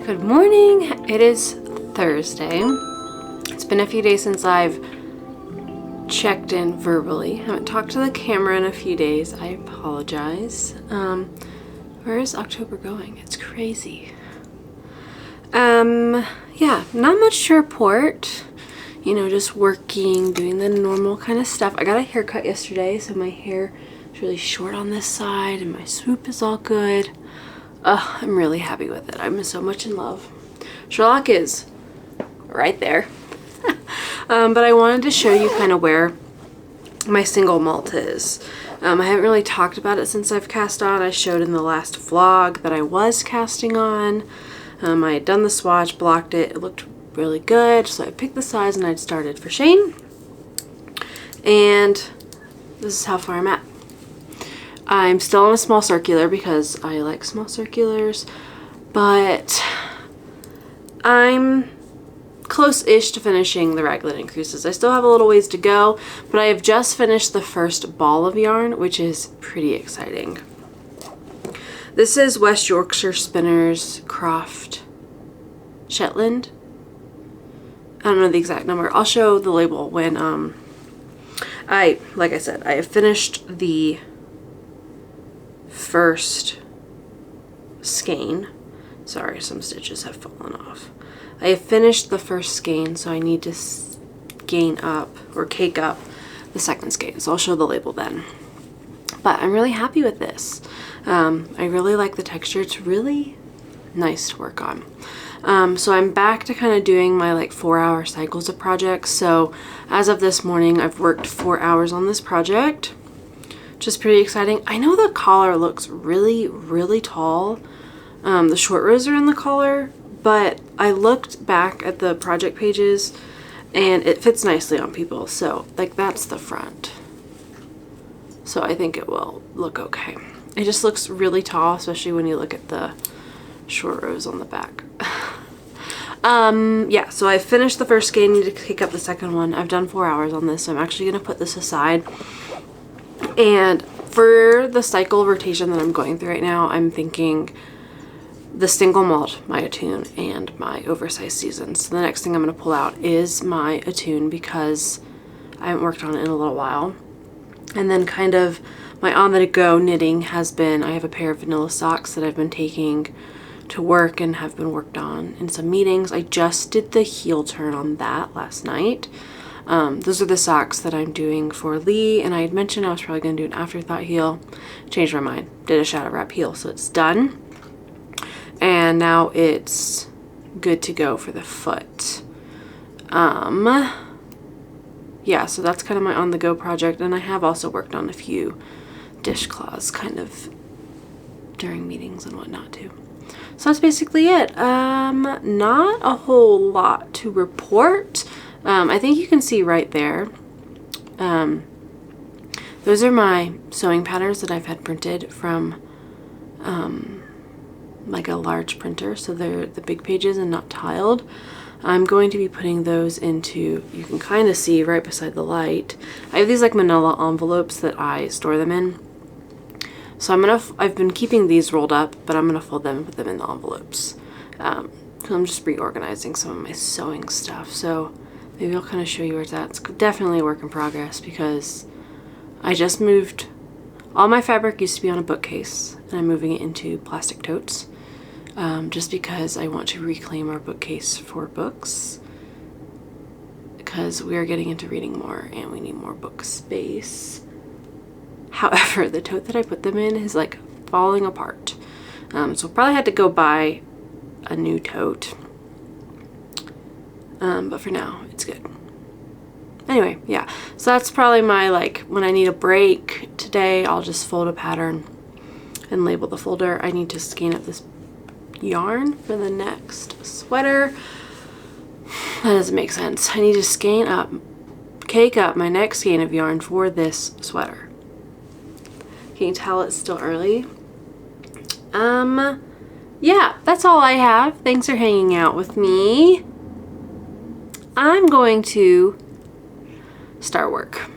Good morning. It is Thursday. It's been a few days since I've checked in verbally. Haven't talked to the camera in a few days. I apologize. Where is October going? It's crazy. Yeah, not much to report. You know, just working, doing the normal kind of stuff. I got a haircut yesterday, so my hair is really short on this side and my swoop is all good. I'm really happy with it. I'm so much in love. Sherlock is right there. But I wanted to show you kind of where my single malt is. I haven't really talked about it since I've cast on. I showed in the last vlog that I was casting on. I had done the swatch, blocked it. It looked really good. So I picked the size and I'd started for Shane. And this is how far I'm at. I'm still on a small circular because I like small circulars, but I'm close-ish to finishing the raglan increases. I still have a little ways to go, but I have just finished the first ball of yarn, which is pretty exciting. This is West Yorkshire Spinners Croft Shetland. I don't know the exact number. I'll show the label when like I said, I have finished the first skein. Sorry, some stitches have fallen off. I have finished the first skein, so I need to skein up or cake up the second skein. So I'll show the label then. But I'm really happy with this. I really like the texture. It's really nice to work on. So I'm back to kind of doing my like 4-hour cycles of projects. So as of this morning, I've worked 4 hours on this project. Just pretty exciting. I know the collar looks really, really tall. The short rows are in the collar, but I looked back at the project pages and it fits nicely on people. So like that's the front. So I think it will look okay. It just looks really tall, especially when you look at the short rows on the back. Yeah, so I finished the first skein, need to pick up the second one. I've done 4 hours on this, so I'm actually gonna put this aside. And for the cycle rotation that I'm going through right now, I'm thinking the single malt, my attune, and my oversized season. So the next thing I'm going to pull out is my attune because I haven't worked on it in a little while. And then kind of my on-the-go knitting has been, I have a pair of vanilla socks that I've been taking to work and have been worked on in some meetings. I just did the heel turn on that last night. Those are the socks that I'm doing for Lee, and I had mentioned I was probably going to do an afterthought heel. Changed my mind. Did a shadow wrap heel, so it's done. And now it's good to go for the foot. Yeah, so that's kind of my on-the-go project, and I have also worked on a few dishcloths kind of during meetings and whatnot too. So that's basically it. Not a whole lot to report. I think you can see right there. Those are my sewing patterns that I've had printed from like a large printer, so they're the big pages and not tiled. I'm going to be putting those into, you can kind of see right beside the light. I have these like manila envelopes that I store them in. So I've been keeping these rolled up, but I'm gonna fold them and put them in the envelopes. I'm just reorganizing some of my sewing stuff. So maybe I'll kind of show you where it's at. It's definitely a work in progress because I just moved, all my fabric used to be on a bookcase and I'm moving it into plastic totes. Just because I want to reclaim our bookcase for books because we are getting into reading more and we need more book space. However, the tote that I put them in is like falling apart. So probably had to go buy a new tote. But for now, it's good. Anyway, yeah. So that's probably my like, when I need a break today, I'll just fold a pattern and label the folder. I need to skein up this yarn for the next sweater. That doesn't make sense. I need to skein up, cake up my next skein of yarn for this sweater. Can you tell it's still early? Yeah, that's all I have. Thanks for hanging out with me. I'm going to start work.